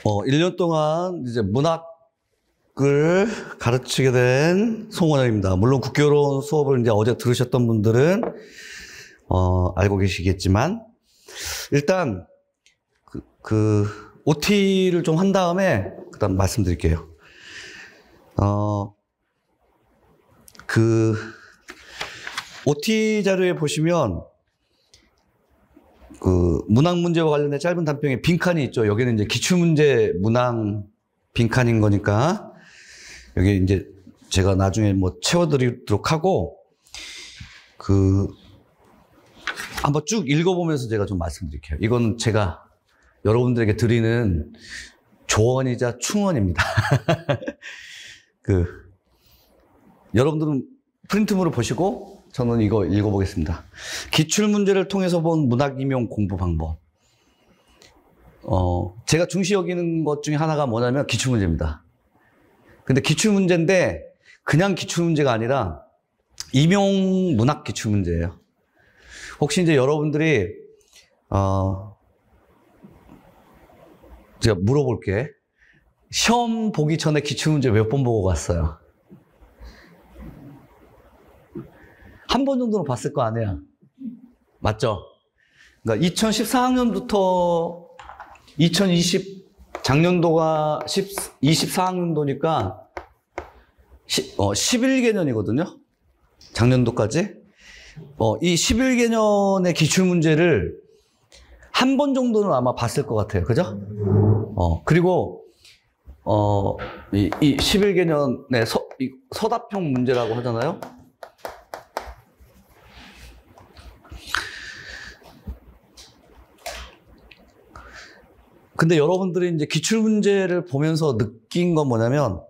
1년 동안 이제 문학을 가르치게 된 송원영입니다. 물론 국교론 수업을 이제 어제 들으셨던 분들은, 알고 계시겠지만, 일단, OT를 좀 한 다음에, 그 다음 말씀드릴게요. OT 자료에 보시면, 문학 문제와 관련된 짧은 단평에 빈칸이 있죠. 여기는 이제 기출문제 문항 빈칸인 거니까, 여기 이제 제가 나중에 뭐 채워드리도록 하고, 한번 쭉 읽어보면서 제가 좀 말씀드릴게요. 이건 제가 여러분들에게 드리는 조언이자 충언입니다. 여러분들은 프린트물을 보시고, 저는 이거 읽어보겠습니다. 기출문제를 통해서 본 문학 임용 공부 방법. 제가 중시 여기는 것 중에 하나가 뭐냐면 기출문제입니다. 근데 기출문제인데, 그냥 기출문제가 아니라 임용 문학 기출문제예요. 혹시 이제 여러분들이, 제가 물어볼게. 시험 보기 전에 기출문제 몇 번 보고 갔어요? 한 번 정도는 봤을 거 아니야. 맞죠? 그러니까 2014학년부터 작년도가 24학년도니까 11개년이거든요. 작년도까지. 이 11개년의 기출문제를 한 번 정도는 아마 봤을 것 같아요. 그죠? 그리고, 이 11개년의 서답형 문제라고 하잖아요. 근데 여러분들이 이제 기출문제를 보면서 느낀 건 뭐냐면,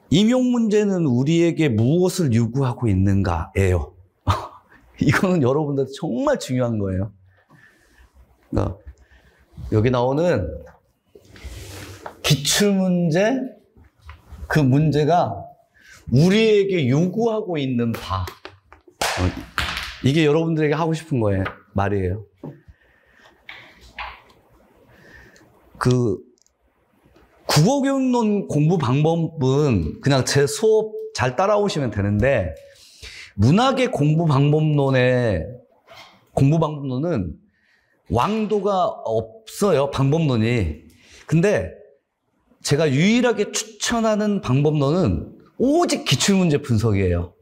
임용문제는 우리에게 무엇을 요구하고 있는가예요. 이거는 여러분들한테 정말 중요한 거예요. 그러니까 여기 나오는 기출문제, 그 문제가 우리에게 요구하고 있는 바. 이게 여러분들에게 하고 싶은 거예요. 말이에요. 국어교육론 공부 방법은 그냥 제 수업 잘 따라오시면 되는데, 문학의 공부 방법론은 왕도가 없어요, 방법론이. 근데 제가 유일하게 추천하는 방법론은 오직 기출문제 분석이에요.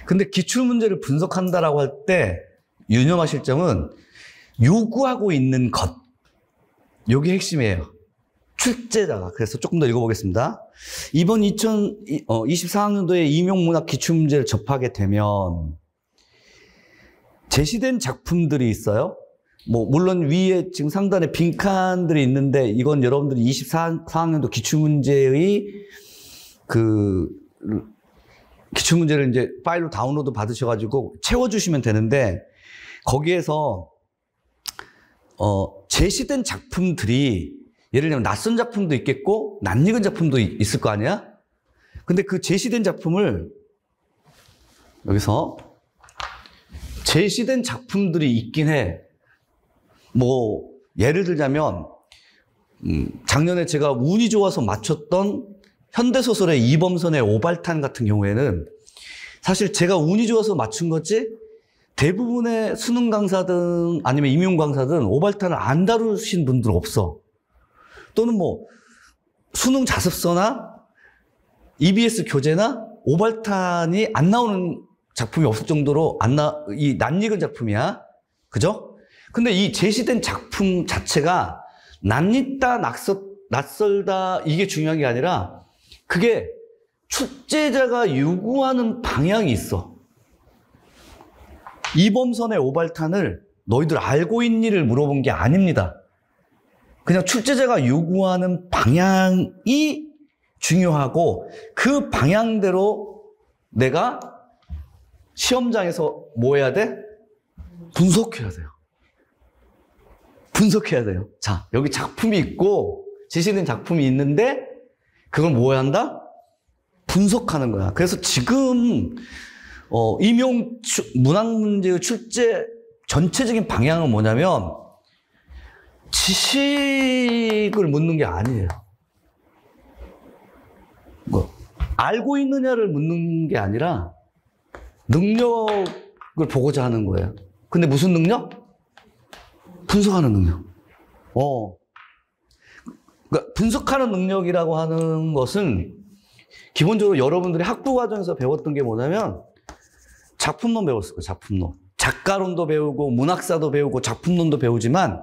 근데 기출문제를 분석한다라고 할 때 유념하실 점은 요구하고 있는 것. 요게 핵심이에요. 출제자가. 그래서 조금 더 읽어보겠습니다. 이번 2024학년도에 임용문학 기출문제를 접하게 되면 제시된 작품들이 있어요. 물론 위에 지금 상단에 빈칸들이 있는데, 이건 여러분들이 24학년도 기출문제의 기출문제를 이제 파일로 다운로드 받으셔가지고 채워주시면 되는데, 거기에서 제시된 작품들이, 예를 들면 낯선 작품도 있겠고 낯익은 작품도 있을 거 아니야? 근데 그 제시된 작품을 여기서 제시된 작품들이 있긴 해. 예를 들자면 작년에 제가 운이 좋아서 맞췄던 현대소설의 이범선의 오발탄 같은 경우에는 사실 제가 운이 좋아서 맞춘 거지, 대부분의 수능 강사든 아니면 임용 강사든 오발탄을 안 다루신 분들 없어. 또는 수능 자습서나 EBS 교재나 오발탄이 안 나오는 작품이 없을 정도로 이 낯익은 작품이야. 그죠? 근데 이 제시된 작품 자체가 낯익다, 낯설다, 이게 중요한 게 아니라, 그게 출제자가 요구하는 방향이 있어. 이범선의 오발탄을 너희들 알고 있니를 물어본 게 아닙니다. 그냥 출제자가 요구하는 방향이 중요하고, 그 방향대로 내가 시험장에서 뭐 해야 돼? 분석해야 돼요. 분석해야 돼요. 자, 여기 작품이 있고 제시된 작품이 있는데, 그걸 뭐 해야 한다? 분석하는 거야. 그래서 지금 임용 문학 문제의 출제 전체적인 방향은 뭐냐면, 지식을 묻는 게 아니에요. 뭐, 알고 있느냐를 묻는 게 아니라 능력을 보고자 하는 거예요. 근데 무슨 능력? 분석하는 능력. 그러니까 분석하는 능력이라고 하는 것은 기본적으로 여러분들이 학부 과정에서 배웠던 게 뭐냐면 작품론 배웠을 거예요. 작품론. 작가론도 배우고 문학사도 배우고 작품론도 배우지만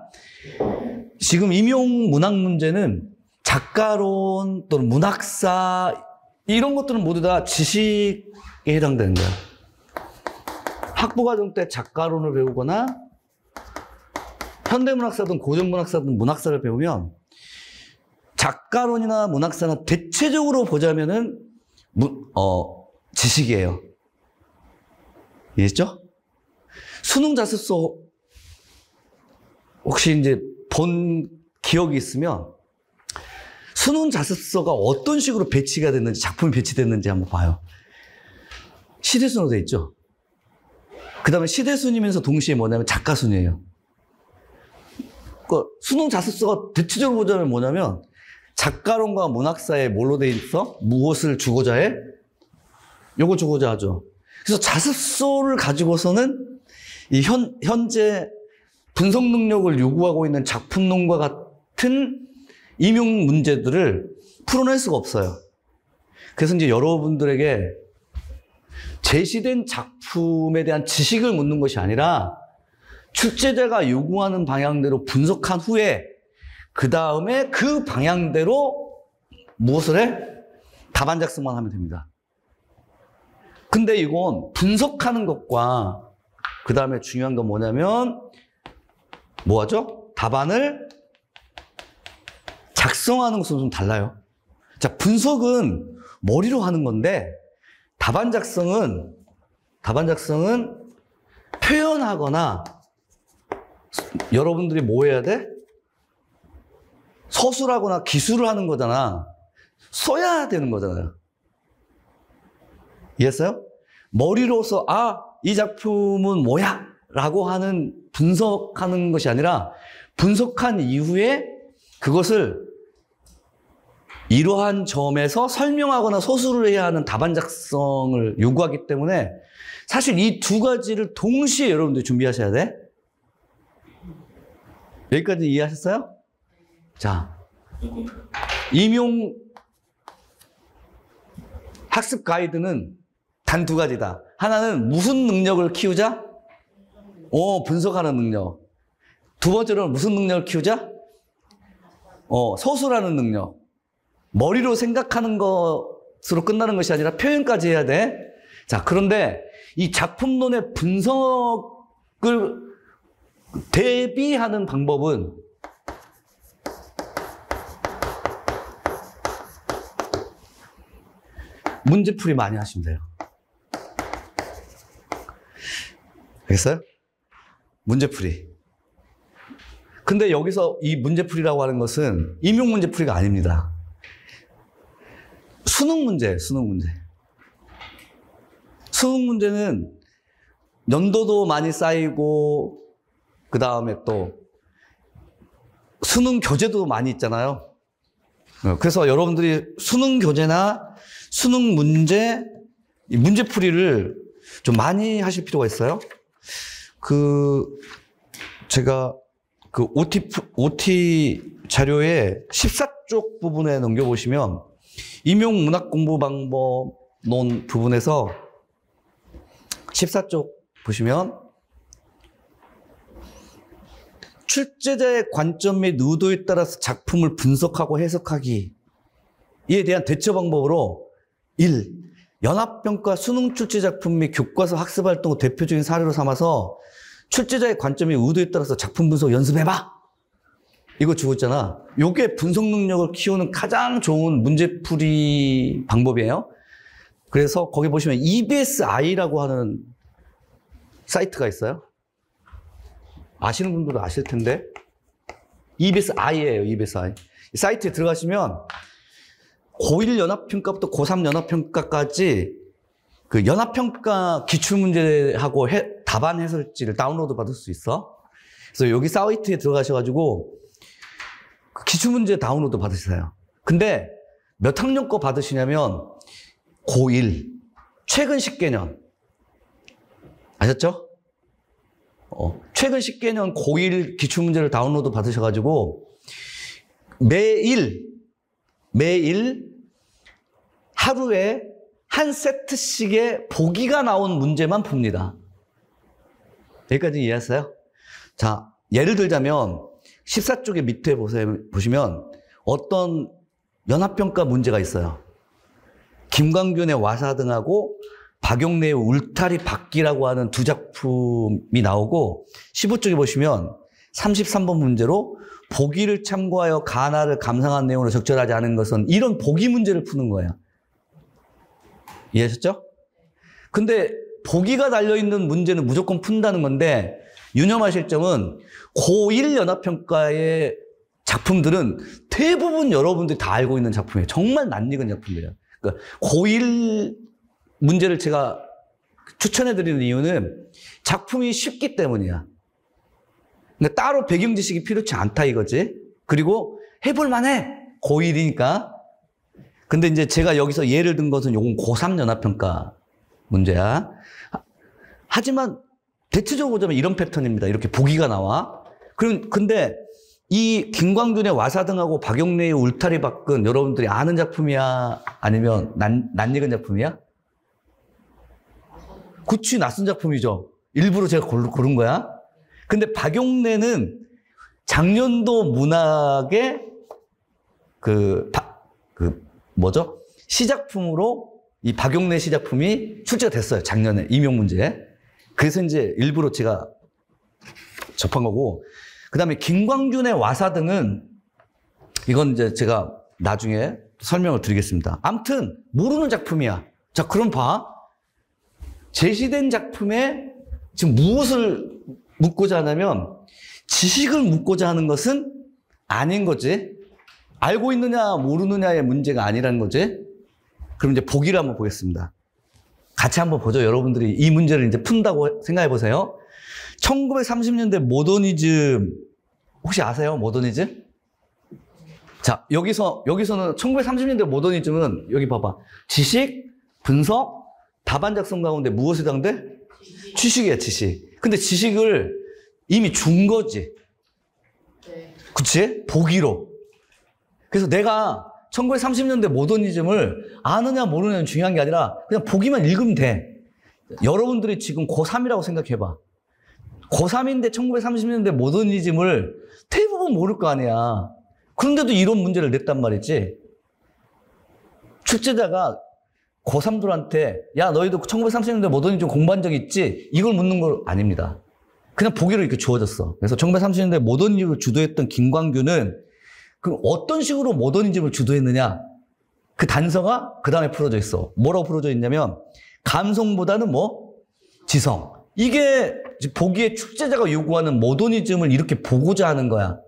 지금 임용 문학 문제는 작가론 또는 문학사 이런 것들은 모두 다 지식에 해당되는 거예요. 학부 과정 때 작가론을 배우거나 현대문학사든 고전문학사든 문학사를 배우면 작가론이나 문학사는 대체적으로 보자면은 지식이에요. 이해했죠? 수능 자습서 혹시 이제 본 기억이 있으면 수능 자습서가 어떤 식으로 배치가 됐는지, 작품이 배치됐는지 한번 봐요. 시대순으로 돼 있죠? 그 다음에 시대순이면서 동시에 뭐냐면 작가순이에요. 수능 자습서가 대체적으로 보자면 뭐냐면 작가론과 문학사에 뭘로 돼 있어? 무엇을 주고자 해? 요거 주고자 하죠. 그래서 자습서를 가지고서는 이 현재 분석 능력을 요구하고 있는 작품론과 같은 임용 문제들을 풀어낼 수가 없어요. 그래서 이제 여러분들에게 제시된 작품에 대한 지식을 묻는 것이 아니라 출제자가 요구하는 방향대로 분석한 후에 그 다음에 그 방향대로 무엇을 해? 답안 작성만 하면 됩니다. 근데 이건 분석하는 것과 그 다음에 중요한 건 뭐냐면 뭐 하죠? 답안을 작성하는 것은 좀 달라요. 자, 분석은 머리로 하는 건데 답안 작성은 표현하거나 여러분들이 뭐 해야 돼? 서술하거나 기술을 하는 거잖아. 써야 되는 거잖아요. 이해했어요? 머리로서 이 작품은 뭐야? 라고 하는 분석하는 것이 아니라 분석한 이후에 그것을 이러한 점에서 설명하거나 서술을 해야 하는 답안 작성을 요구하기 때문에 사실 이 두 가지를 동시에 여러분들이 준비하셔야 돼. 여기까지 이해하셨어요? 자, 임용 학습 가이드는 단 두 가지다. 하나는 무슨 능력을 키우자? 분석하는 능력. 두 번째로는 무슨 능력을 키우자? 서술하는 능력. 머리로 생각하는 것으로 끝나는 것이 아니라 표현까지 해야 돼. 자, 그런데 이 작품론의 분석을 대비하는 방법은 문제풀이 많이 하시면 돼요. 알겠어요? 문제풀이. 근데 여기서 이 문제풀이라고 하는 것은 임용 문제풀이가 아닙니다. 수능 문제. 수능 문제는 연도도 많이 쌓이고 그 다음에 또 수능 교재도 많이 있잖아요. 그래서 여러분들이 수능 교재나 수능 문제, 문제풀이를 좀 많이 하실 필요가 있어요. 제가 OT 자료의 14쪽 부분에 넘겨보시면 임용 문학 공부 방법 논 부분에서 14쪽 보시면 출제자의 관점 및 의도에 따라서 작품을 분석하고 해석하기에 대한 대처 방법으로 1. 연합평가 수능 출제 작품 및 교과서 학습 활동을 대표적인 사례로 삼아서 출제자의 관점 및 의도에 따라서 작품 분석 연습해봐. 이거 주고 있잖아. 이게 분석 능력을 키우는 가장 좋은 문제풀이 방법이에요. 그래서 거기 보시면 EBSI라고 하는 사이트가 있어요. 아시는 분들도 아실 텐데. EBSI예요, EBSI. 이 사이트에 들어가시면 고1 연합평가부터 고3 연합평가까지 그 연합평가 기출문제하고 답안 해설지를 다운로드 받을 수 있어. 그래서 여기 사이트에 들어가셔가지고 기출문제 다운로드 받으세요. 근데 몇 학년 거 받으시냐면 고1, 최근 10개년. 아셨죠? 최근 10개년 고1 기출문제를 다운로드 받으셔가지고 매일 하루에 한 세트씩의 보기가 나온 문제만 풉니다. 여기까지 이해했어요? 자, 예를 들자면 14쪽의 밑에 보시면 어떤 연합평가 문제가 있어요. 김광균의 와사등하고 박용래의 울타리 바퀴라고 하는 두 작품이 나오고 15쪽에 보시면 33번 문제로 보기를 참고하여 가나를 감상한 내용으로 적절하지 않은 것은 이런 보기 문제를 푸는 거예요. 이해하셨죠? 근데 보기가 달려있는 문제는 무조건 푼다는 건데 유념하실 점은 고1 연합평가의 작품들은 대부분 여러분들이 다 알고 있는 작품이에요. 정말 낯익은 작품이에요. 그러니까 고1 문제를 제가 추천해드리는 이유는 작품이 쉽기 때문이야. 그러니까 따로 배경 지식이 필요치 않다 이거지. 그리고 해볼 만해. 고1이니까. 근데 이제 제가 여기서 예를 든 것은 요건 고3 연합평가 문제야. 하지만 대체적으로 보자면 이런 패턴입니다. 이렇게 보기가 나와. 근데 이 김광균의 와사등하고 박용래의 울타리 밖은 여러분들이 아는 작품이야? 아니면 낯익은 작품이야? 그치, 낯선 작품이죠. 일부러 제가 고른 거야. 근데 박용래는 작년도 문학의 뭐죠? 시작품으로 이 박용래 시작품이 출제가 됐어요. 작년에 임용 문제에. 그래서 이제 일부러 제가 접한 거고. 그 다음에 김광균의 와사등은 이건 이제 제가 나중에 설명을 드리겠습니다. 아무튼 모르는 작품이야. 자, 그럼 봐. 제시된 작품에 지금 무엇을 묻고자 하냐면 지식을 묻고자 하는 것은 아닌 거지. 알고 있느냐 모르느냐의 문제가 아니라는 거지. 그럼 이제 보기를 한번 보겠습니다. 같이 한번 보죠. 여러분들이 이 문제를 이제 푼다고 생각해 보세요. 1930년대 모더니즘 혹시 아세요? 모더니즘? 자, 여기서는 1930년대 모더니즘은 여기 봐봐. 지식, 분석, 답안 작성 가운데 무엇에 해당돼? 지식이야, 지식. 근데 지식을 이미 준 거지. 그치? 보기로. 그래서 내가 1930년대 모더니즘을 아느냐 모르느냐는 중요한 게 아니라 그냥 보기만 읽으면 돼. 여러분들이 지금 고3이라고 생각해봐. 고3인데 1930년대 모더니즘을 대부분 모를 거 아니야. 그런데도 이런 문제를 냈단 말이지. 출제자가 고3들한테 야 너희도 1930년대 모더니즘 공부한 적 있지? 이걸 묻는 거 아닙니다. 그냥 보기로 이렇게 주어졌어. 그래서 1930년대 모더니즘을 주도했던 김광균은 그럼 어떤 식으로 모더니즘을 주도했느냐? 그 단서가 그 다음에 풀어져 있어. 뭐라고 풀어져 있냐면 감성보다는 뭐? 지성. 이게 보기에 출제자가 요구하는 모더니즘을 이렇게 보고자 하는 거야.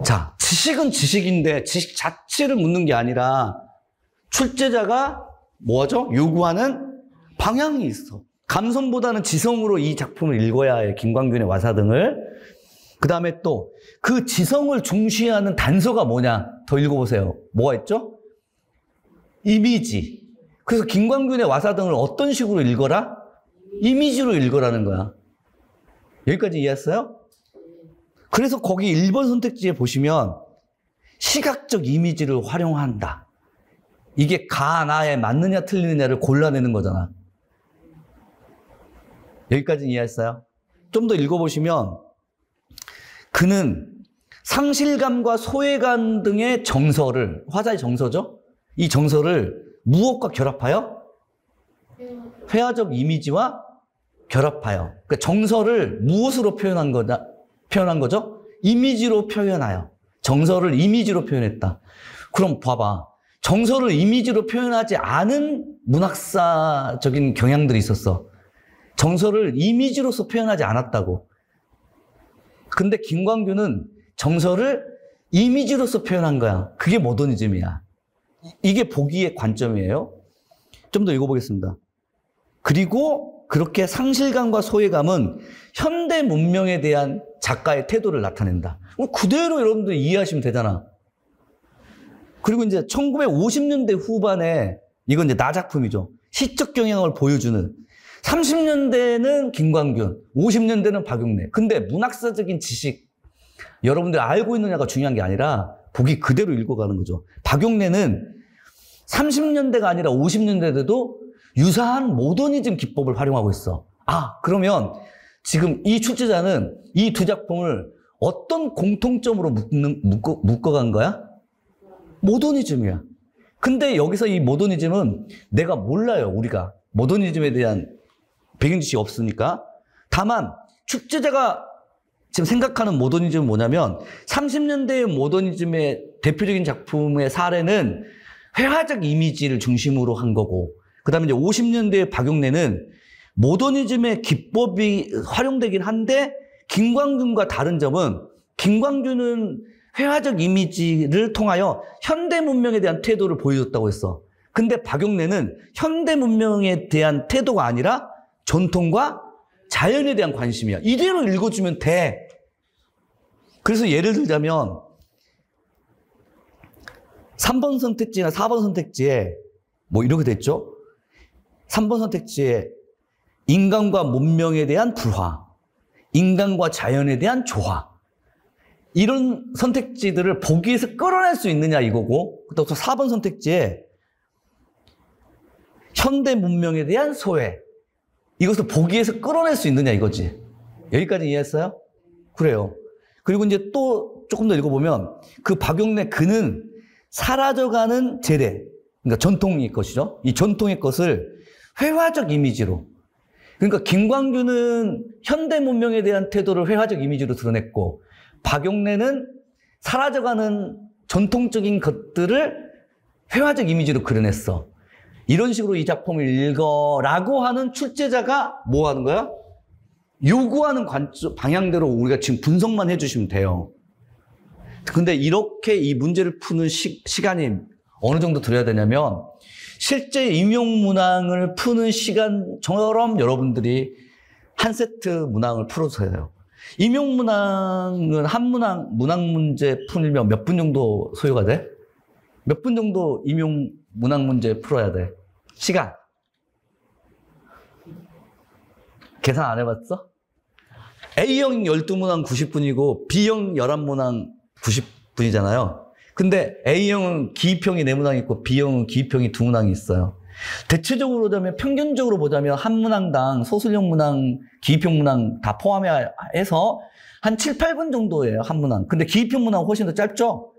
자, 지식은 지식인데 지식 자체를 묻는 게 아니라 출제자가 뭐죠? 요구하는 방향이 있어. 감성보다는 지성으로 이 작품을 읽어야 해. 김광균의 와사등을. 그 다음에 또 그 지성을 중시하는 단서가 뭐냐? 더 읽어보세요. 뭐가 있죠? 이미지. 그래서 김광균의 와사등을 어떤 식으로 읽어라? 이미지로 읽으라는 거야. 여기까지 이해했어요? 그래서 거기 1번 선택지에 보시면 시각적 이미지를 활용한다. 이게 가나에 맞느냐 틀리느냐를 골라내는 거잖아. 여기까지 이해했어요? 좀 더 읽어보시면 그는 상실감과 소외감 등의 정서를, 화자의 정서죠? 이 정서를 무엇과 결합하여? 회화적 이미지와 결합하여. 그러니까 정서를 무엇으로 표현한 거죠? 이미지로 표현하여. 정서를 이미지로 표현했다. 그럼 봐봐. 정서를 이미지로 표현하지 않은 문학사적인 경향들이 있었어. 정서를 이미지로서 표현하지 않았다고. 근데 김광균은 정서를 이미지로서 표현한 거야. 그게 모더니즘이야. 이게 보기의 관점이에요. 좀 더 읽어보겠습니다. 그리고 그렇게 상실감과 소외감은 현대 문명에 대한 작가의 태도를 나타낸다. 그대로 여러분들 이해하시면 되잖아. 그리고 이제 1950년대 후반에, 이건 이제 나 작품이죠. 시적 경향을 보여주는. 30년대는 김광균, 50년대는 박용래. 근데 문학사적인 지식, 여러분들 알고 있느냐가 중요한 게 아니라 보기 그대로 읽어가는 거죠. 박용래는 30년대가 아니라 50년대에도 유사한 모더니즘 기법을 활용하고 있어. 그러면 지금 이 출제자는 이 두 작품을 어떤 공통점으로 묶어간 거야? 모더니즘이야. 근데 여기서 이 모더니즘은 내가 몰라요, 우리가. 모더니즘에 대한 배경 지식이 없으니까. 다만 출제자가 지금 생각하는 모더니즘은 뭐냐면 30년대의 모더니즘의 대표적인 작품의 사례는 회화적 이미지를 중심으로 한 거고, 그 다음에 이제 50년대의 박용래는 모더니즘의 기법이 활용되긴 한데 김광균과 다른 점은 김광균은 회화적 이미지를 통하여 현대 문명에 대한 태도를 보여줬다고 했어. 근데 박용래는 현대 문명에 대한 태도가 아니라 전통과 자연에 대한 관심이야. 이대로 읽어주면 돼. 그래서 예를 들자면 3번 선택지나 4번 선택지에 뭐 이렇게 됐죠. 3번 선택지에 인간과 문명에 대한 불화, 인간과 자연에 대한 조화, 이런 선택지들을 보기에서 끌어낼 수 있느냐 이거고, 또 4번 선택지에 현대 문명에 대한 소외, 이것을 보기에서 끌어낼 수 있느냐 이거지. 여기까지 이해했어요? 그래요. 그리고 이제 또 조금 더 읽어보면 그 박용래 그는 사라져가는 재래, 그러니까 전통의 것이죠. 이 전통의 것을 회화적 이미지로, 그러니까 김광균은 현대 문명에 대한 태도를 회화적 이미지로 드러냈고 박용래는 사라져가는 전통적인 것들을 회화적 이미지로 그려냈어. 이런 식으로 이 작품을 읽어라고 하는 출제자가 뭐 하는 거야? 요구하는 방향대로 우리가 지금 분석만 해주시면 돼요. 근데 이렇게 이 문제를 푸는 시간이 어느 정도 들어야 되냐면 실제 임용문항을 푸는 시간처럼 여러분들이 한 세트 문항을 풀어서 해요. 임용문항은 한 문항 문제 풀면 몇 분 정도 소요가 돼? 몇 분 정도 임용문항 문제 풀어야 돼? 시간. 계산 안 해봤어? A형 12문항 90분이고 B형 11문항 90분이잖아요. 근데 A형은 기입형이 4문항이 있고 B형은 기입형이 2문항이 있어요. 대체적으로 보자면, 평균적으로 보자면 한 문항당 소술형 문항, 기입형 문항 다 포함해서 한 7, 8분 정도예요, 한 문항. 근데 기입형 문항은 훨씬 더 짧죠?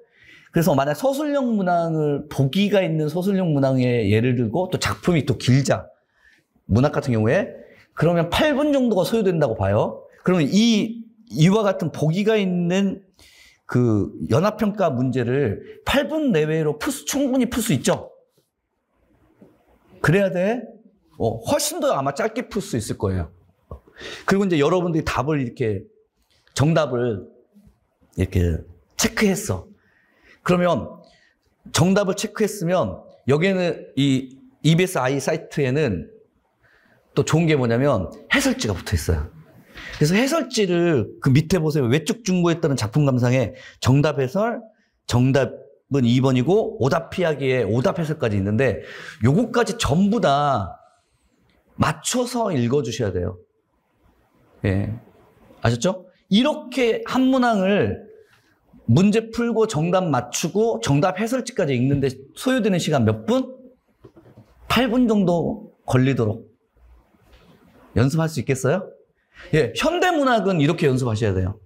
그래서 만약 서술형 문항을, 보기가 있는 서술형 문항의 예를 들고 또 작품이 또 길자, 문학 같은 경우에, 그러면 8분 정도가 소요된다고 봐요. 그러면 이와 같은 보기가 있는 그 연합평가 문제를 8분 내외로 충분히 풀 수 있죠? 그래야 돼. 훨씬 더 아마 짧게 풀 수 있을 거예요. 그리고 이제 여러분들이 답을 이렇게, 정답을 이렇게 체크했어. 그러면 정답을 체크했으면 여기에는 이 EBSI 사이트에는 또 좋은 게 뭐냐면 해설지가 붙어 있어요. 그래서 해설지를 그 밑에 보세요. 외적 중고에 따른 작품 감상에 정답 해설, 정답은 2번이고 오답 피하기에 오답 해설까지 있는데 요거까지 전부 다 맞춰서 읽어주셔야 돼요. 예, 아셨죠? 이렇게 한 문항을 문제 풀고 정답 맞추고 정답 해설지까지 읽는데 소요되는 시간 몇 분? 8분 정도 걸리도록 연습할 수 있겠어요? 예, 현대문학은 이렇게 연습하셔야 돼요.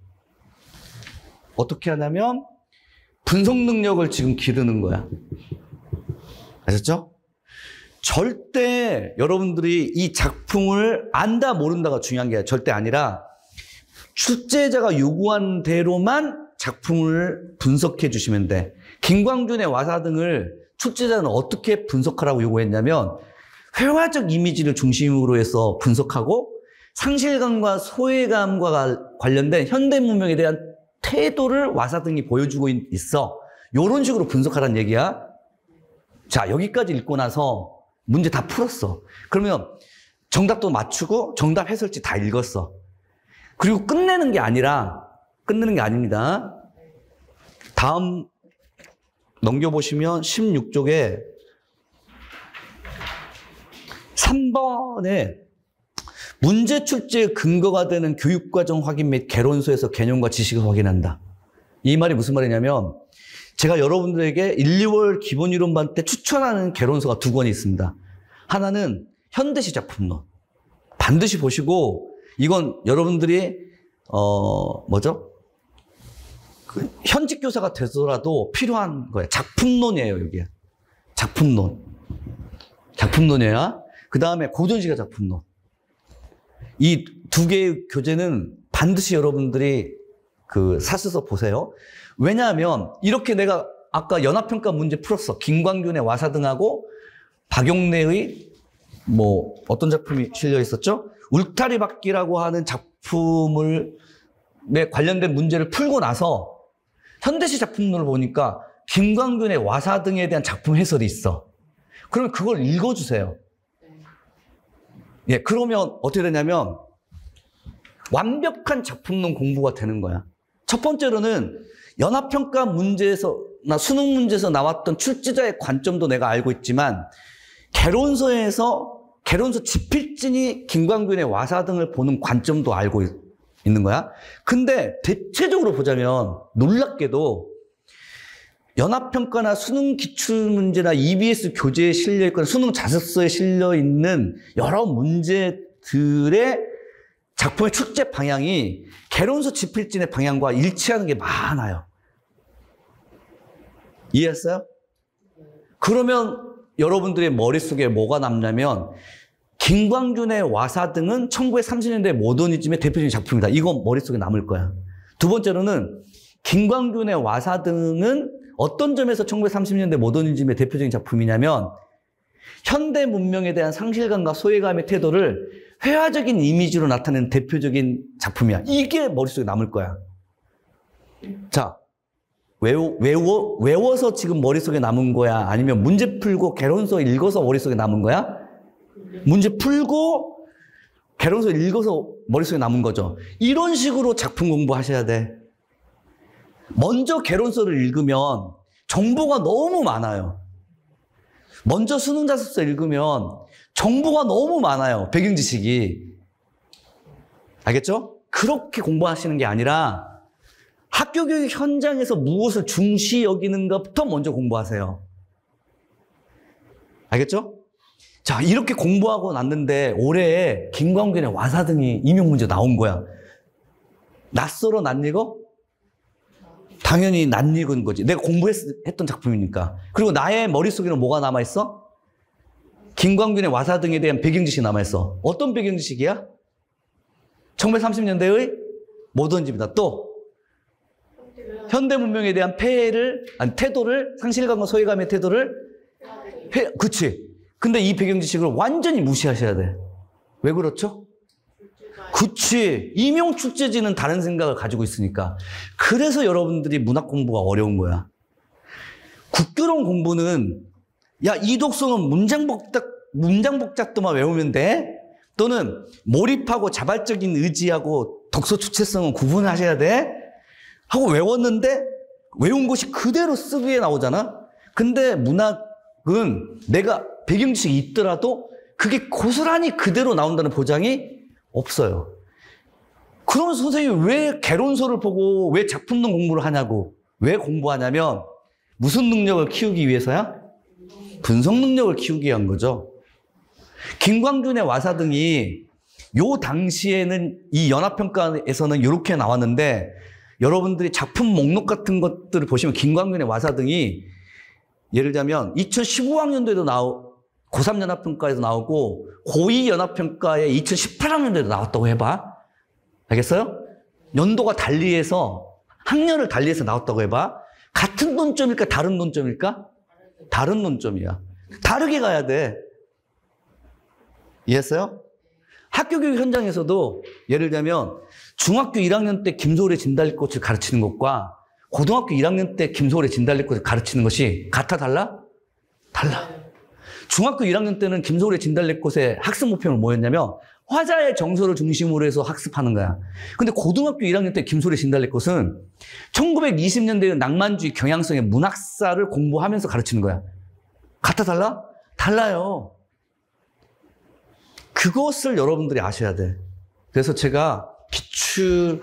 어떻게 하냐면 분석 능력을 지금 기르는 거야. 아셨죠? 절대 여러분들이 이 작품을 안다 모른다가 중요한 게 절대 아니라 출제자가 요구한 대로만 작품을 분석해 주시면 돼. 김광균의 와사등을 출제자는 어떻게 분석하라고 요구했냐면 회화적 이미지를 중심으로 해서 분석하고 상실감과 소외감과 관련된 현대 문명에 대한 태도를 와사등이 보여주고 있어. 이런 식으로 분석하라는 얘기야. 자, 여기까지 읽고 나서 문제 다 풀었어. 그러면 정답도 맞추고 정답 해설지 다 읽었어. 그리고 끝내는 게 아닙니다. 다음 넘겨보시면 16쪽에 3번에 문제 출제의 근거가 되는 교육과정 확인 및 개론서에서 개념과 지식을 확인한다. 이 말이 무슨 말이냐면 제가 여러분들에게 1, 2월 기본이론반 때 추천하는 개론서가 2권이 있습니다. 하나는 현대시 작품론. 반드시 보시고 이건 여러분들이 그 현직 교사가 되더라도 필요한 거예요. 작품론이에요, 이게. 작품론이야. 그 다음에 고전시가 작품론. 이 2개의 교재는 반드시 여러분들이 사셔서 보세요. 왜냐하면 이렇게 내가 아까 연합평가 문제 풀었어. 김광균의 와사등하고 박용래의 어떤 작품이 실려 있었죠? 울타리바퀴라고 하는 작품에 관련된 문제를 풀고 나서 현대시 작품론을 보니까 김광균의 와사등에 대한 작품 해설이 있어. 그러면 그걸 읽어주세요. 예, 그러면 어떻게 되냐면 완벽한 작품론 공부가 되는 거야. 첫 번째로는 연합평가 문제에서나 수능 문제에서 나왔던 출제자의 관점도 내가 알고 있지만 개론서 집필진이 김광균의 와사등을 보는 관점도 알고 있는 거야. 근데 대체적으로 보자면 놀랍게도 연합평가나 수능 기출문제나 EBS 교재에 실려있거나 수능 자습서에 실려있는 여러 문제들의 작품의 출제 방향이 개론서 집필진의 방향과 일치하는 게 많아요. 이해했어요? 그러면 여러분들의 머릿속에 뭐가 남냐면 김광균의 와사등은 1930년대 모더니즘의 대표적인 작품이다. 이건 머릿속에 남을 거야. 두 번째로는 김광균의 와사등은 어떤 점에서 1930년대 모더니즘의 대표적인 작품이냐면 현대 문명에 대한 상실감과 소외감의 태도를 회화적인 이미지로 나타내는 대표적인 작품이야. 이게 머릿속에 남을 거야. 자, 외워서 지금 머릿속에 남은 거야? 아니면 문제 풀고 개론서 읽어서 머릿속에 남은 거야? 문제 풀고 개론서 읽어서 머릿속에 남은 거죠. 이런 식으로 작품 공부하셔야 돼. 먼저 개론서를 읽으면 정보가 너무 많아요. 먼저 수능 자습서 읽으면 정보가 너무 많아요. 배경 지식이. 알겠죠? 그렇게 공부하시는 게 아니라 학교 교육 현장에서 무엇을 중시 여기는가부터 먼저 공부하세요. 알겠죠? 자, 이렇게 공부하고 났는데 올해 김광균의 와사등이 임용문제 나온 거야. 낯설어, 낯익어? 당연히 낯익은 거지. 내가 공부했던 작품이니까. 그리고 나의 머릿속에는 뭐가 남아있어? 김광균의 와사등에 대한 배경지식이 남아있어. 어떤 배경지식이야? 1930년대의 모던집이다. 또 현대 문명에 대한 태도를, 상실감과 소외감의 태도를 그치. 근데 이 배경지식을 완전히 무시하셔야 돼. 왜 그렇죠? 그치. 임용 출제지는 다른 생각을 가지고 있으니까. 그래서 여러분들이 문학 공부가 어려운 거야. 국교론 공부는 야, 이 독서는 문장 복잡도만 외우면 돼? 또는 몰입하고 자발적인 의지하고 독서 주체성은 구분하셔야 돼? 하고 외웠는데 외운 것이 그대로 쓰기에 나오잖아? 근데 문학은 내가 배경지식이 있더라도 그게 고스란히 그대로 나온다는 보장이 없어요. 그러면 선생님이 왜 개론서를 보고 왜 작품론 공부를 하냐고. 왜 공부하냐면 무슨 능력을 키우기 위해서야? 분석 능력을 키우기 위한 거죠. 김광균의 와사등이 요 당시에는 이 연합평가에서는 이렇게 나왔는데 여러분들이 작품 목록 같은 것들을 보시면 김광균의 와사등이 예를 들자면 2015학년도에도 고3 연합평가에서 나오고 고2 연합평가에 2018학년도에도 나왔다고 해봐. 알겠어요? 연도가 달리해서 학년을 달리해서 나왔다고 해봐. 같은 논점일까 다른 논점일까? 다른 논점이야. 다르게 가야 돼. 이해했어요? 학교 교육 현장에서도 예를 들면 중학교 1학년 때 김소월의 진달꽃을 가르치는 것과 고등학교 1학년 때 김소월의 진달꽃을 가르치는 것이 같아 달라? 달라. 중학교 1학년 때는 김소월의 진달래꽃의 학습 목표는 뭐였냐면 화자의 정서를 중심으로 해서 학습하는 거야. 근데 고등학교 1학년 때 김소래 진달래꽃은 1920년대의 낭만주의 경향성의 문학사를 공부하면서 가르치는 거야. 같아 달라? 달라요. 그것을 여러분들이 아셔야 돼. 그래서 제가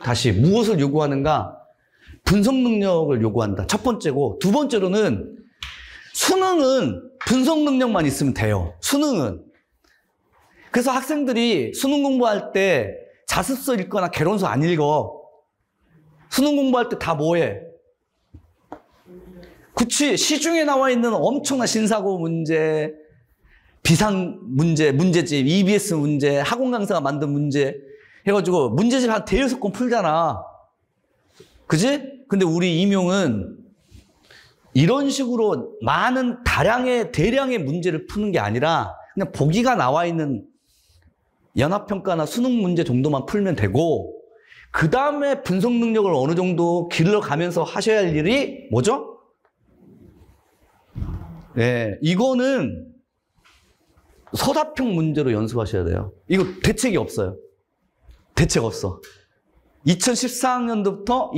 다시 무엇을 요구하는가? 분석 능력을 요구한다. 첫 번째고, 두 번째로는 수능은 분석 능력만 있으면 돼요. 수능은. 그래서 학생들이 수능 공부할 때 자습서 읽거나 개론서 안 읽어. 수능 공부할 때 다 뭐해? 그치. 시중에 나와 있는 엄청난 신사고 문제, 비상 문제, 문제집, EBS 문제, 학원 강사가 만든 문제 해가지고 문제집 한 대여섯 권 풀잖아. 그지? 근데 우리 임용은 이런 식으로 많은 대량의 문제를 푸는 게 아니라 그냥 보기가 나와 있는 연합평가나 수능 문제 정도만 풀면 되고, 그 다음에 분석 능력을 어느 정도 길러가면서 하셔야 할 일이 뭐죠? 네, 이거는 서답형 문제로 연습하셔야 돼요. 이거 대책이 없어요. 대책 없어. 2014학년도부터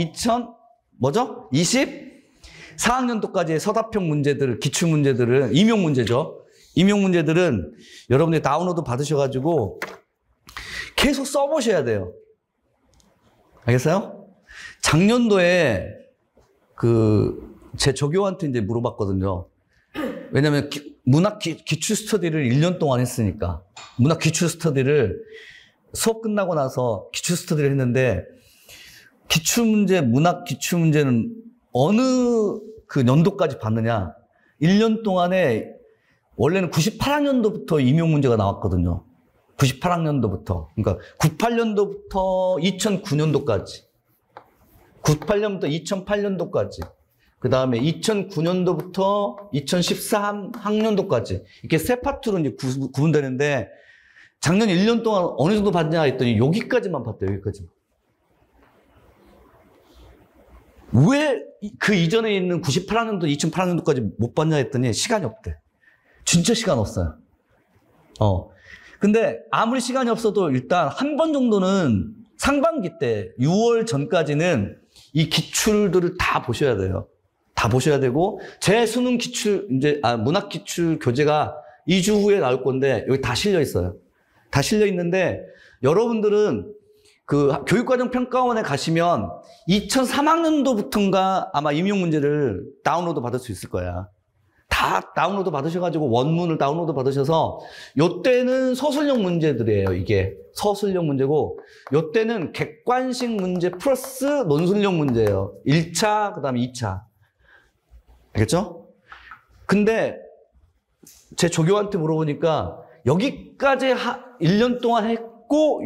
24학년도까지의 서답형 문제들, 기출문제들은 임용 문제죠. 임용 문제들은 여러분들이 다운로드 받으셔가지고 계속 써보셔야 돼요. 알겠어요? 작년도에 제 조교한테 이제 물어봤거든요. 왜냐면 문학 기출 스터디를 1년 동안 했으니까. 문학 기출 스터디를 수업 끝나고 나서 기출 스터디를 했는데, 기출문제, 문학 기출문제는 어느 그 연도까지 봤느냐. 1년 동안에 원래는 98학년도부터 임용 문제가 나왔거든요. 98학년도부터. 그러니까 98년도부터 2009년도까지. 98년부터 2008년도까지. 그 다음에 2009년도부터 2014학년도까지. 이렇게 세 파트로 이제 구분되는데, 작년 1년 동안 어느 정도 봤냐 했더니 여기까지만 봤대요, 여기까지만. 왜 그 이전에 있는 98학년도, 2008학년도까지 못 봤냐 했더니 시간이 없대. 진짜 시간 없어요. 근데 아무리 시간이 없어도 일단 한 번 정도는 상반기 때 6월 전까지는 이 기출들을 다 보셔야 돼요. 다 보셔야 되고, 제 수능 기출, 문학 기출 교재가 2주 후에 나올 건데, 여기 다 실려 있어요. 다 실려 있는데, 여러분들은 그 교육과정 평가원에 가시면 2003학년도부터인가 아마 임용 문제를 다운로드 받을 수 있을 거야. 다 다운로드 받으셔가지고 원문을 다운로드 받으셔서, 요때는 서술형 문제들이에요, 이게. 서술형 문제고, 요때는 객관식 문제 플러스 논술형 문제예요. 1차, 그 다음에 2차. 알겠죠? 근데 제 조교한테 물어보니까 여기까지 1년 동안 했고,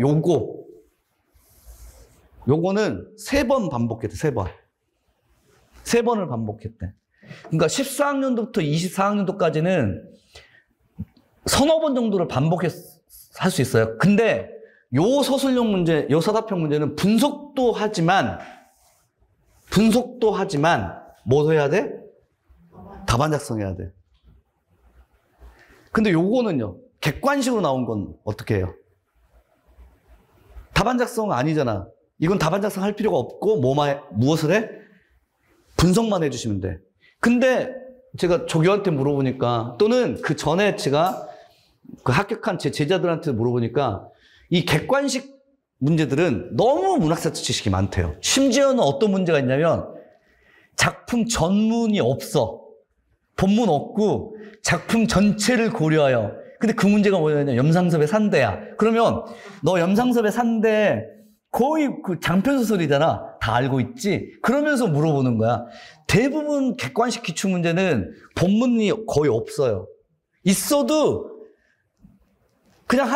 요거는 3번 반복했대, 3번. 3번을 반복했대. 그러니까 14학년도부터 24학년도까지는 서너 번 정도를 할 수 있어요. 근데 요 서술형 문제, 요 서답형 문제는 분석도 하지만 뭐 해야 돼? 답안 작성해야 돼. 근데 요거는요, 객관식으로 나온 건 어떻게 해요? 답안 작성 아니잖아. 이건 답안 작성할 필요가 없고, 무엇을 해? 분석만 해주시면 돼. 근데 제가 조교한테 물어보니까, 또는 그 전에 제가 그 합격한 제 제자들한테 물어보니까, 이 객관식 문제들은 너무 문학사 지식이 많대요. 심지어는 어떤 문제가 있냐면, 작품 전문이 없어. 본문 없고 작품 전체를 고려하여. 근데 그 문제가 뭐냐면 염상섭의 산대야. 그러면 너 염상섭의 산대 거의 그 장편소설이잖아. 다 알고 있지? 그러면서 물어보는 거야. 대부분 객관식 기출 문제는 본문이 거의 없어요. 있어도 그냥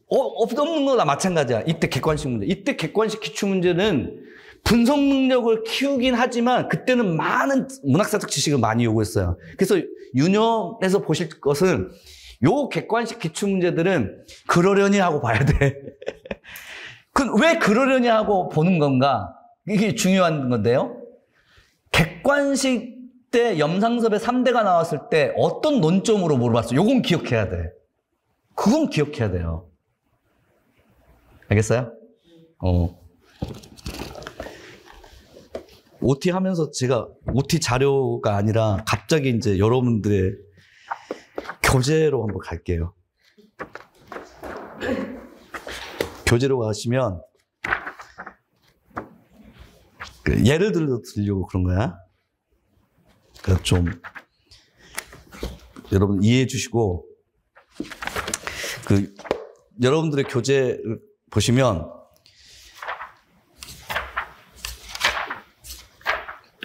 없는 거나 마찬가지야. 이때 객관식 문제. 이때 객관식 기출 문제는 분석 능력을 키우긴 하지만 그때는 많은 문학사적 지식을 많이 요구했어요. 그래서 유념해서 보실 것은 요 객관식 기출 문제들은 그러려니 하고 봐야 돼. 왜 그러려니 하고 보는 건가? 이게 중요한 건데요. 객관식 때 염상섭의 3대가 나왔을 때 어떤 논점으로 물어봤어? 요건 기억해야 돼. 그건 기억해야 돼요. 알겠어요? OT 하면서 제가 OT 자료가 아니라 갑자기 이제 여러분들의 교재로 한번 갈게요. 교재로 가시면 예를 들려고 그런 거야. 그러니까 좀 여러분 이해해 주시고 여러분들의 교재를 보시면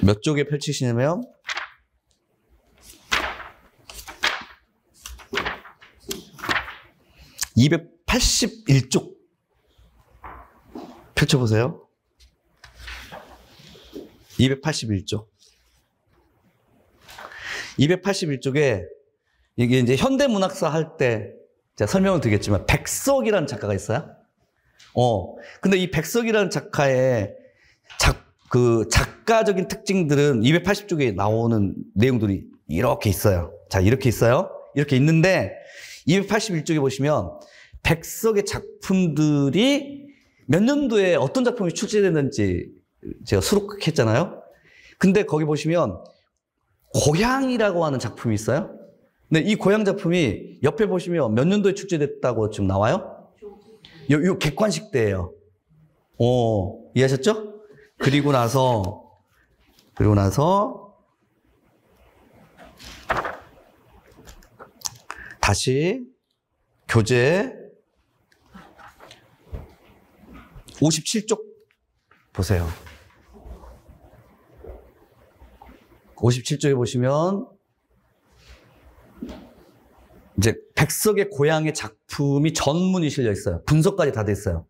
몇 쪽에 펼치시냐면 281쪽 펼쳐보세요. 281쪽. 281쪽에 이게 이제 현대문학사 할 때 제가 설명을 드리겠지만 백석이라는 작가가 있어요. 근데 이 백석이라는 작가의 작가적인 특징들은 280쪽에 나오는 내용들이 이렇게 있어요. 자, 이렇게 있어요. 이렇게 있는데 281쪽에 보시면 백석의 작품들이 몇 년도에 어떤 작품이 출제됐는지 제가 수록했잖아요. 근데 거기 보시면 고향이라고 하는 작품이 있어요. 근데 이 고향 작품이 옆에 보시면 몇 년도에 출제됐다고 지금 나와요? 요 객관식 때예요. 이해하셨죠? 그리고 나서 다시 교재 57쪽 보세요. 57쪽에 보시면 이제 백석의 고향의 작품이 전문이 실려 있어요. 분석까지 다 돼 있어요.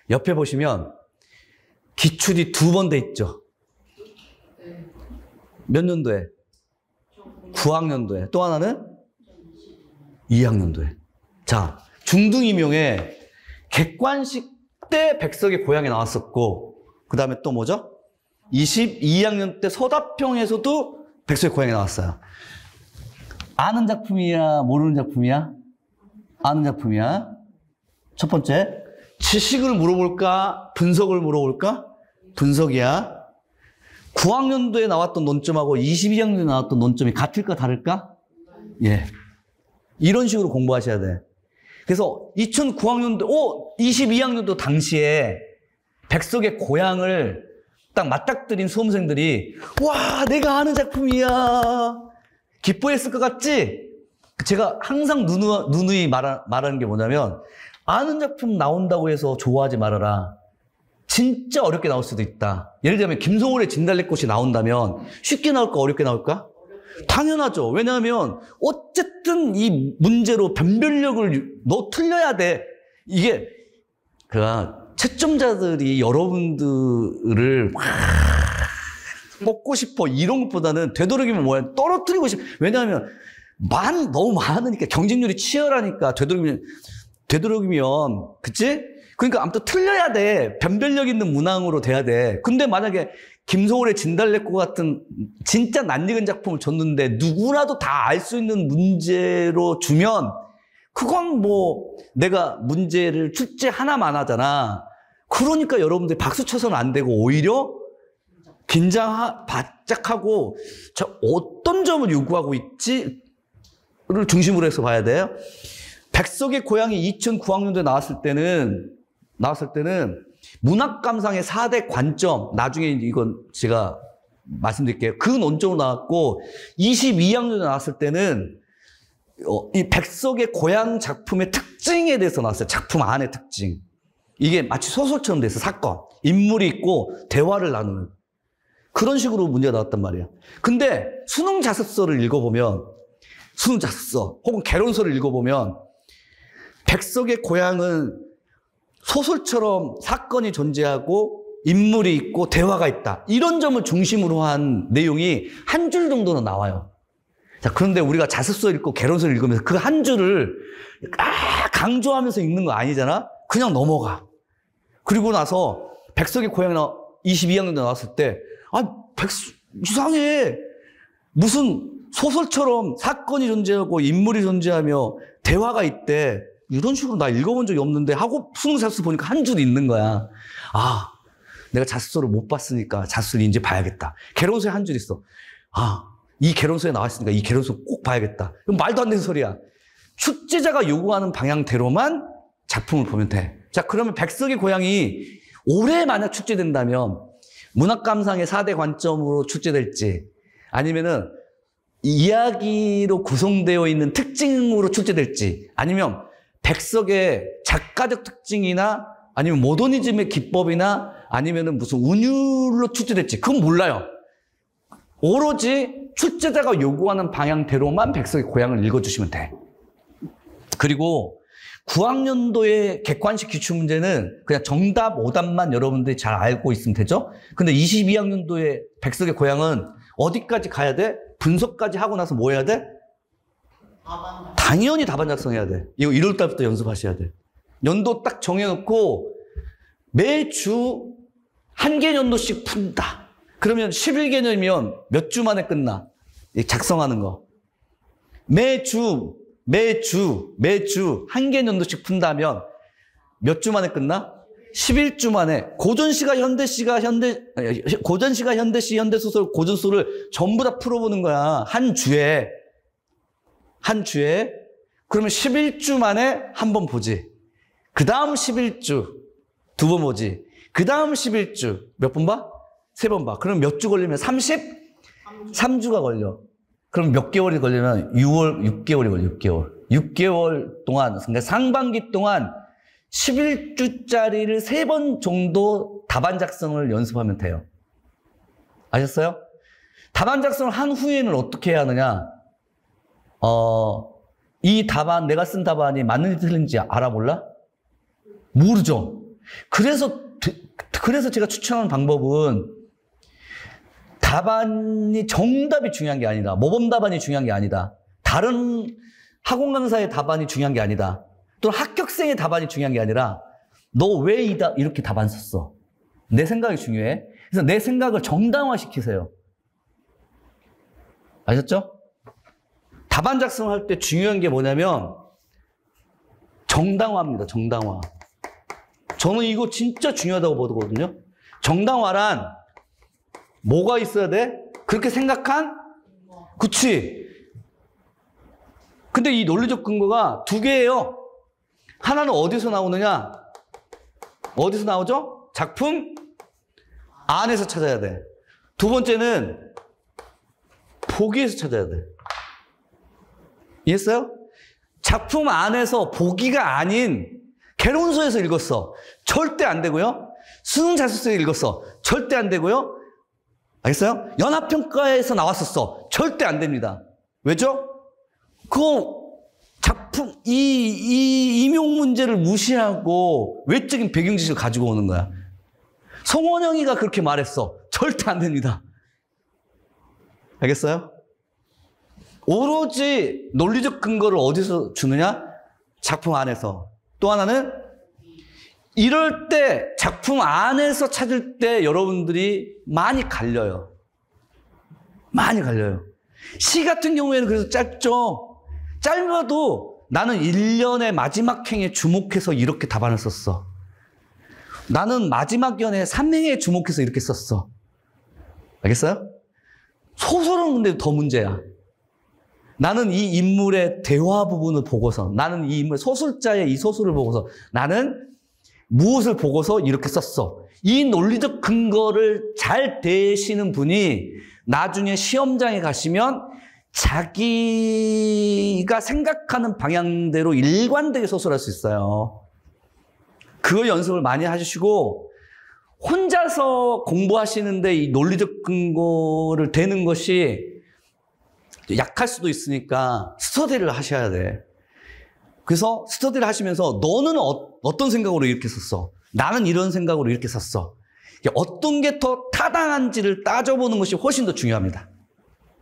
옆에 보시면 기출이 2번 돼 있죠. 몇 년도에? 9학년도에. 또 하나는 2학년도에. 자, 중등임용에 객관식 때 백석의 고향에 나왔었고, 그 다음에 또 뭐죠? 22학년 때 서답형에서도 백석의 고향에 나왔어요. 아는 작품이야, 모르는 작품이야? 아는 작품이야. 첫 번째, 지식을 물어볼까? 분석을 물어볼까? 분석이야. 9학년도에 나왔던 논점하고 22학년도에 나왔던 논점이 같을까, 다를까? 예. 이런 식으로 공부하셔야 돼. 그래서 2009학년도, 22학년도 당시에 백석의 고향을 딱 맞닥뜨린 수험생들이, 와, 내가 아는 작품이야. 기뻐했을 것 같지? 제가 항상 누누이 말하는 게 뭐냐면, 아는 작품 나온다고 해서 좋아하지 말아라. 진짜 어렵게 나올 수도 있다. 예를 들면 김소월의 진달래꽃이 나온다면 쉽게 나올까, 어렵게 나올까? 당연하죠. 왜냐하면 어쨌든 이 문제로 변별력을 너 틀려야 돼. 이게 채점자들이 여러분들을 막 뽑고 싶어 이런 것보다는 되도록이면 뭐야, 떨어뜨리고 싶어. 왜냐하면 너무 많으니까, 경쟁률이 치열하니까 되도록이면 그치? 그러니까 아무튼 틀려야 돼. 변별력 있는 문항으로 돼야 돼. 근데 만약에 김소월의 진달래꽃 같은 진짜 낯익은 작품을 줬는데 누구라도 다 알 수 있는 문제로 주면 그건 뭐 내가 문제를 출제하나만 하잖아. 그러니까 여러분들이 박수 쳐서는 안 되고 오히려 바짝하고 저 어떤 점을 요구하고 있지를 중심으로 해서 봐야 돼요. 백석의 고향이 2009학년도에 나왔을 때는 문학감상의 4대 관점, 나중에 이건 제가 말씀드릴게요. 그 논점으로 나왔고, 22학년에 나왔을 때는 이 백석의 고향 작품의 특징에 대해서 나왔어요. 작품 안의 특징. 이게 마치 소설처럼 돼 있어. 사건, 인물이 있고 대화를 나누는 그런 식으로 문제가 나왔단 말이에요. 근데 수능 자습서를 읽어보면, 수능 자습서 혹은 개론서를 읽어보면 백석의 고향은 소설처럼 사건이 존재하고 인물이 있고 대화가 있다. 이런 점을 중심으로 한 내용이 한 줄 정도는 나와요. 자, 그런데 우리가 자습서 읽고 개론서를 읽으면서 그 한 줄을 강조하면서 읽는 거 아니잖아? 그냥 넘어가. 그리고 나서 백석의 고향이 22학년에 나왔을 때, 이상해. 무슨 소설처럼 사건이 존재하고 인물이 존재하며 대화가 있대. 이런 식으로 나 읽어본 적이 없는데 하고 수능 자습서 보니까 한 줄 있는 거야. 아, 내가 자습서를 못 봤으니까 자습서를 이제 봐야겠다. 개론서에 한 줄 있어. 아, 이 개론서에 나왔으니까 이 개론서 꼭 봐야겠다. 이건 말도 안 되는 소리야. 출제자가 요구하는 방향대로만 작품을 보면 돼. 자, 그러면 백석의 고향이 올해 만약 출제된다면 문학감상의 4대 관점으로 출제될지 아니면은 이야기로 구성되어 있는 특징으로 출제될지 아니면 백석의 작가적 특징이나 아니면 모더니즘의 기법이나 아니면은 무슨 운율로 출제될지 그건 몰라요. 오로지 출제자가 요구하는 방향대로만 백석의 고향을 읽어주시면 돼. 그리고 9학년도의 객관식 기출문제는 그냥 정답, 오답만 여러분들이 잘 알고 있으면 되죠? 근데 22학년도의 백석의 고향은 어디까지 가야 돼? 분석까지 하고 나서 뭐 해야 돼? 당연히 답안 작성해야 돼. 이거 1월 달부터 연습하셔야 돼. 연도 딱 정해놓고 매주 한 개년도씩 푼다. 그러면 11개년이면 몇 주 만에 끝나? 작성하는 거. 매주 한 개년도씩 푼다면 몇 주 만에 끝나? 11주 만에. 고전시가 현대시가 현대시, 현대소설, 고전소를 전부 다 풀어보는 거야. 한 주에. 그러면 11주 만에 한 번 보지. 그 다음 11주 두 번 보지. 그 다음 11주 몇 번 봐? 3번 봐. 그럼 몇 주 걸리면 33주가 걸려. 그럼 몇 개월이 걸리면 6개월이 걸려. 6개월 동안, 그러니까 상반기 동안 11주짜리를 3번 정도 답안 작성을 연습하면 돼요. 아셨어요? 답안 작성을 한 후에는 어떻게 해야 하느냐? 이 답안, 내가 쓴 답안이 맞는지 틀린지 알아볼라? 모르죠. 그래서 제가 추천하는 방법은 답안이 정답이 중요한 게 아니다. 모범 답안이 중요한 게 아니다. 다른 학원 강사의 답안이 중요한 게 아니다. 또는 합격생의 답안이 중요한 게 아니라 너 왜 이렇게 답안 썼어? 내 생각이 중요해. 그래서 내 생각을 정당화시키세요. 아셨죠? 답안 작성할 때 중요한 게 뭐냐면 정당화입니다. 정당화. 저는 이거 진짜 중요하다고 보거든요. 정당화란 뭐가 있어야 돼? 그렇게 생각한? 그치. 근데 이 논리적 근거가 2개예요. 하나는 어디서 나오느냐? 어디서 나오죠? 작품 안에서 찾아야 돼. 2번째는 보기에서 찾아야 돼. 이해했어요? 작품 안에서 보기가 아닌 개론서에서 읽었어. 절대 안 되고요. 수능 자습서에서 읽었어. 절대 안 되고요. 알겠어요? 연합평가에서 나왔었어. 절대 안 됩니다. 왜죠? 그 작품, 이 임용 문제를 무시하고 외적인 배경 지식을 가지고 오는 거야. 송원영이가 그렇게 말했어. 절대 안 됩니다. 알겠어요? 오로지 논리적 근거를 어디서 주느냐? 작품 안에서. 또 하나는 이럴 때 작품 안에서 찾을 때 여러분들이 많이 갈려요. 많이 갈려요. 시 같은 경우에는 그래서 짧죠. 짧아도 나는 1년의 마지막 행에 주목해서 이렇게 답안을 썼어. 나는 마지막 연의 3행에 주목해서 이렇게 썼어. 알겠어요? 소설은 근데 더 문제야. 나는 이 인물의 대화 부분을 보고서, 나는 이 인물, 소설자의 이 소설을 보고서, 나는 무엇을 보고서 이렇게 썼어. 이 논리적 근거를 잘 대시는 분이 나중에 시험장에 가시면 자기가 생각하는 방향대로 일관되게 소설할 수 있어요. 그 연습을 많이 하시고, 혼자서 공부하시는데 이 논리적 근거를 대는 것이 약할 수도 있으니까 스터디를 하셔야 돼. 그래서 스터디를 하시면서 너는 어떤 생각으로 이렇게 썼어? 나는 이런 생각으로 이렇게 썼어. 어떤 게 더 타당한지를 따져보는 것이 훨씬 더 중요합니다.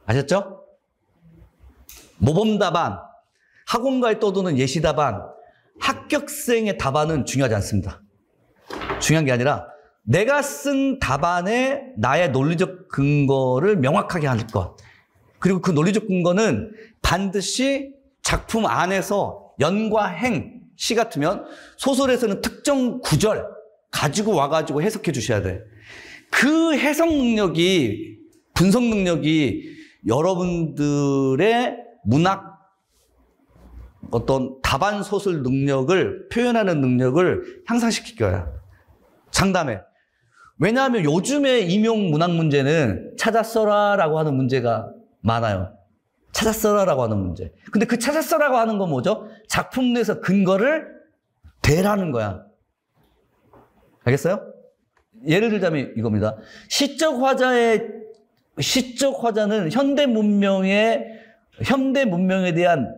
아셨죠? 모범 답안, 학원가에 떠도는 예시 답안, 합격생의 답안은 중요하지 않습니다. 중요한 게 아니라 내가 쓴 답안에 나의 논리적 근거를 명확하게 할 것. 그리고 그 논리적 근거는 반드시 작품 안에서 연과 행, 시 같으면 소설에서는 특정 구절 가지고 와가지고 해석해 주셔야 돼. 그 해석 능력이, 분석 능력이 여러분들의 문학 어떤 답안 소설 능력을, 표현하는 능력을 향상시킬 거야. 장담해. 왜냐하면 요즘에 임용 문학 문제는 찾아 써라라고 하는 문제가 많아요. 찾아 써라라고 하는 문제. 근데 그 찾아 써라고 하는 건 뭐죠? 작품 내에서 근거를 대라는 거야. 알겠어요? 예를 들자면 이겁니다. 시적 화자는 현대 문명에 대한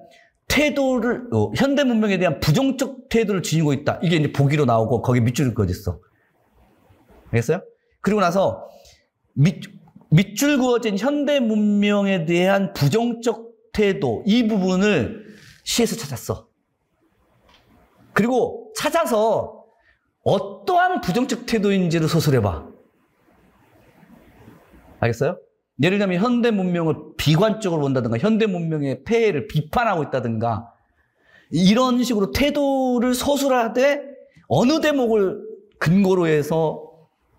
태도를, 현대 문명에 대한 부정적 태도를 지니고 있다. 이게 이제 보기로 나오고 거기 밑줄을 그어졌어. 알겠어요? 그리고 나서 밑줄 그어진 현대 문명에 대한 부정적 태도, 이 부분을 시에서 찾았어. 그리고 찾아서 어떠한 부정적 태도인지를 소설해봐. 알겠어요? 예를 들면 현대 문명을 비관적으로 본다든가 현대 문명의 폐해를 비판하고 있다든가 이런 식으로 태도를 서술하되 어느 대목을 근거로 해서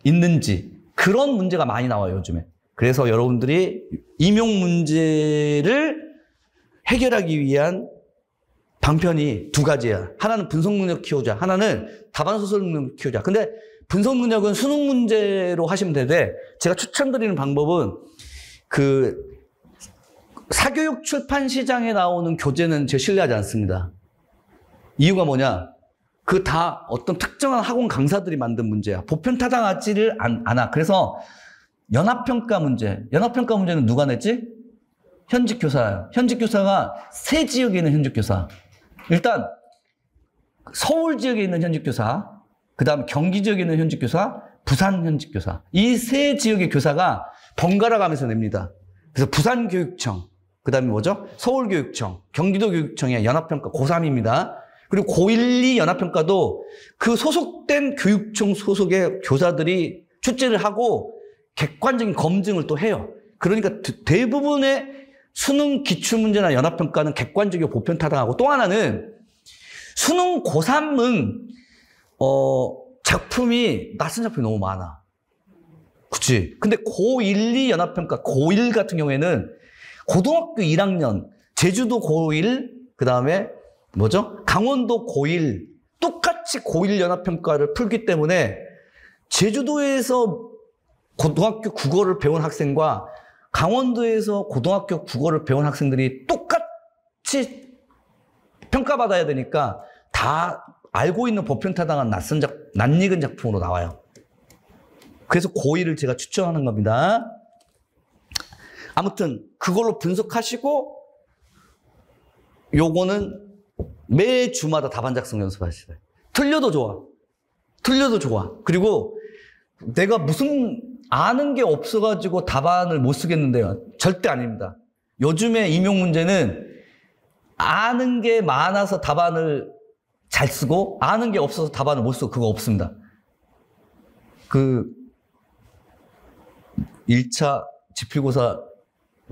있는지 그런 문제가 많이 나와요, 요즘에. 그래서 여러분들이 임용 문제를 해결하기 위한 방편이 두 가지야. 하나는 분석 능력 키우자. 하나는 답안 소설 능력 키우자. 근데 분석 능력은 수능 문제로 하시면 되는데 제가 추천드리는 방법은 그 사교육 출판 시장에 나오는 교재는 제가 신뢰하지 않습니다. 이유가 뭐냐? 그 다 어떤 특정한 학원 강사들이 만든 문제야. 보편 타당하지를 않아. 그래서 연합평가 문제는 누가 냈지? 현직 교사예요. 현직 교사가 세 지역에 있는 현직 교사. 일단 서울 지역에 있는 현직 교사, 그 다음 경기 지역에 있는 현직 교사, 부산 현직 교사. 이 세 지역의 교사가 번갈아 가면서 냅니다. 그래서 부산교육청, 그 다음에 뭐죠? 서울교육청, 경기도교육청의 연합평가 고3입니다. 그리고 고1, 2 연합평가도 그 소속된 교육청 소속의 교사들이 출제를 하고 객관적인 검증을 또 해요. 그러니까 대부분의 수능 기출문제나 연합평가는 객관적이고 보편타당하고 또 하나는 수능 고3은 작품이 낯선 작품이 너무 많아. 그치? 근데 고1, 2 연합평가, 고1 같은 경우에는 고등학교 1학년, 제주도 고1, 그 다음에 뭐죠? 강원도 고1, 똑같이 고1 연합평가를 풀기 때문에 제주도에서 고등학교 국어를 배운 학생과 강원도에서 고등학교 국어를 배운 학생들이 똑같이 평가받아야 되니까 다 알고 있는 보편타당한 낯익은 작품으로 나와요. 그래서 고1을 제가 추천하는 겁니다. 아무튼 그걸로 분석하시고 요거는 매주마다 답안 작성 연습하시래요. 틀려도 좋아. 틀려도 좋아. 그리고 내가 무슨 아는 게 없어가지고 답안을 못 쓰겠는데요. 절대 아닙니다. 요즘에 임용 문제는 아는 게 많아서 답안을 잘 쓰고 아는 게 없어서 답안을 못 쓰고 그거 없습니다. 그 1차 지필고사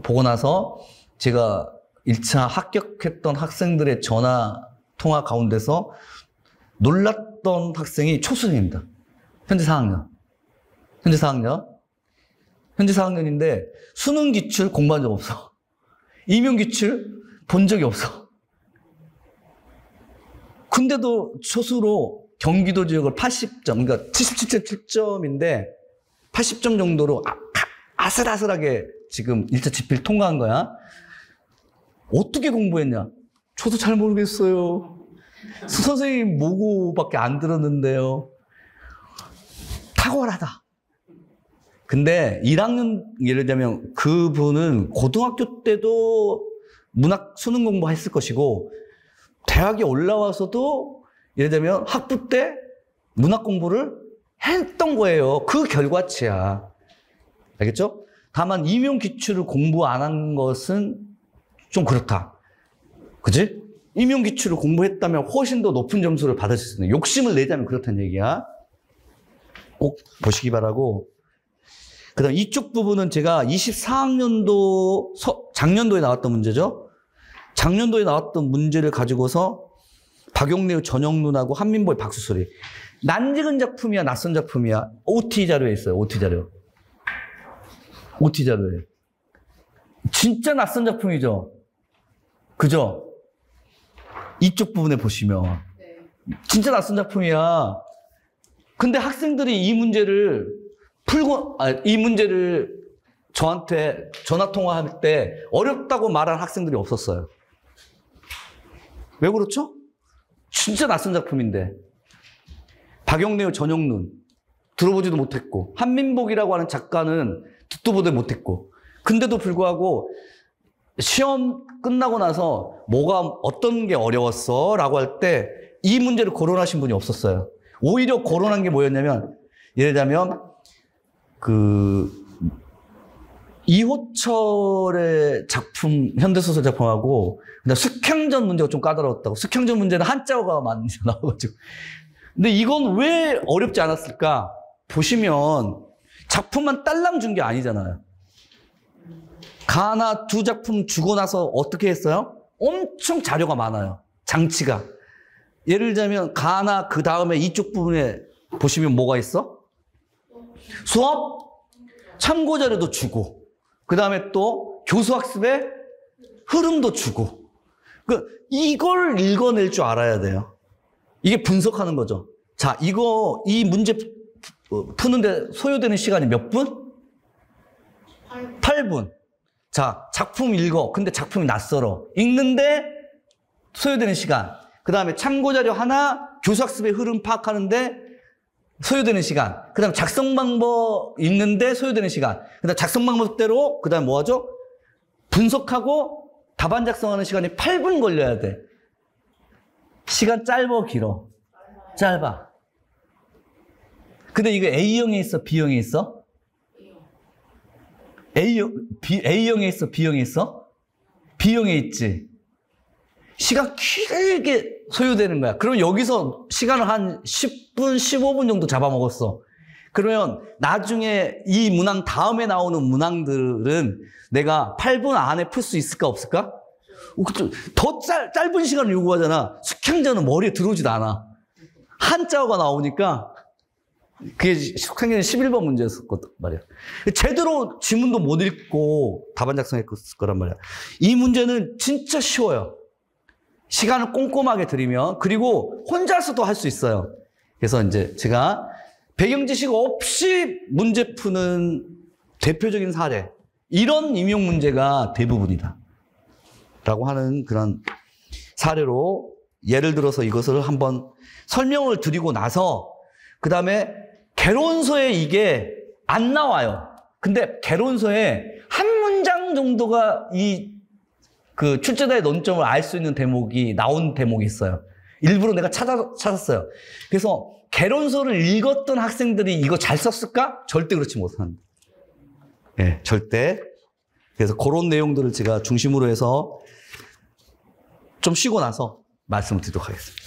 보고 나서 제가 1차 합격했던 학생들의 전화 통화 가운데서 놀랐던 학생이 초수생입니다. 현재 4학년. 현재 4학년인데 수능 기출 공부한 적 없어. 임용 기출 본 적이 없어. 근데도 초수로 경기도 지역을 80점, 그러니까 77점인데 80점 정도로 아슬아슬하게 지금 1차 지필 통과한 거야. 어떻게 공부했냐? 저도 잘 모르겠어요. 선생님 모고밖에 안 들었는데요. 탁월하다. 근데 1학년 예를 들면 그분은 고등학교 때도 문학 수능 공부했을 것이고 대학에 올라와서도 예를 들면 학부 때 문학 공부를 했던 거예요. 그 결과치야. 알겠죠? 다만 임용 기출을 공부 안 한 것은 좀 그렇다. 그지? 임용 기출을 공부했다면 훨씬 더 높은 점수를 받으실 수 있는, 욕심을 내자면 그렇다는 얘기야. 꼭 보시기 바라고. 그 다음 이쪽 부분은 제가 24학년도, 작년도에 나왔던 문제죠. 작년도에 나왔던 문제를 가지고서 박용래의 전영눈하고 한민보의 박수소리. 낯익은 작품이야, 낯선 작품이야? OT 자료에 있어요, OT 자료. OT 자료에. 진짜 낯선 작품이죠? 그죠? 이쪽 부분에 보시면. 진짜 낯선 작품이야. 근데 학생들이 이 문제를 풀고, 이 문제를 저한테 전화통화할 때 어렵다고 말한 학생들이 없었어요. 왜 그렇죠? 진짜 낯선 작품인데. 박영래의 전영눈 들어보지도 못했고, 한민복이라고 하는 작가는 듣도 보도 못했고, 근데도 불구하고 시험 끝나고 나서 뭐가 어떤 게 어려웠어? 라고 할 때 이 문제를 거론하신 분이 없었어요. 오히려 거론한 게 뭐였냐면, 예를 들자면 이호철의 작품, 현대소설 작품하고 그다음 숙향전 문제가 좀 까다로웠다고. 숙향전 문제는 한자어가 많이 나와가지고. 근데 이건 왜 어렵지 않았을까? 보시면 작품만 딸랑 준 게 아니잖아요. 가나 두 작품 주고 나서 어떻게 했어요? 엄청 자료가 많아요. 장치가. 예를 들자면 가나 그 다음에 이쪽 부분에 보시면 뭐가 있어? 수업 참고 자료도 주고, 그 다음에 또 교수학습의 흐름도 주고. 이걸 읽어낼 줄 알아야 돼요. 이게 분석하는 거죠. 자, 이 문제 푸는데 소요되는 시간이 몇 분? 8분. 자, 작품 읽어. 근데 작품이 낯설어. 읽는데 소요되는 시간. 그 다음에 참고자료 하나, 교수학습의 흐름 파악하는데 소요되는 시간. 그 다음에 작성 방법 읽는데 소요되는 시간. 그 다음에 작성 방법대로, 그 다음에 뭐 하죠? 분석하고 답안 작성하는 시간이 8분 걸려야 돼. 시간 짧어, 길어? 짧아. 근데 이거 A형에 있어, B형에 있어? A형에 있어, B형에 있어? B형에 있지. 시간 길게 소요되는 거야. 그러면 여기서 시간을 한 10분, 15분 정도 잡아먹었어. 그러면 나중에 이 문항 다음에 나오는 문항들은 내가 8분 안에 풀 수 있을까, 없을까? 더 짧은 시간을 요구하잖아. 숙향전은 머리에 들어오지도 않아. 한자어가 나오니까 그게 숙향전은 11번 문제였었거든 말이야. 제대로 지문도 못 읽고 답안 작성했을 거란 말이야. 이 문제는 진짜 쉬워요. 시간을 꼼꼼하게 들이면. 그리고 혼자서도 할 수 있어요. 그래서 이제 제가 배경 지식 없이 문제 푸는 대표적인 사례, 이런 임용 문제가 대부분이다 라고 하는 그런 사례로 예를 들어서 이것을 한번 설명을 드리고 나서, 그 다음에 개론서에 이게 안 나와요. 근데 개론서에 한 문장 정도가 그 출제자의 논점을 알 수 있는 대목이 나온 대목이 있어요. 일부러 내가 찾았어요. 그래서 개론서를 읽었던 학생들이 이거 잘 썼을까? 절대 그렇지 못합니다. 예, 절대. 그래서 그런 내용들을 제가 중심으로 해서 좀 쉬고 나서 말씀을 드리도록 하겠습니다.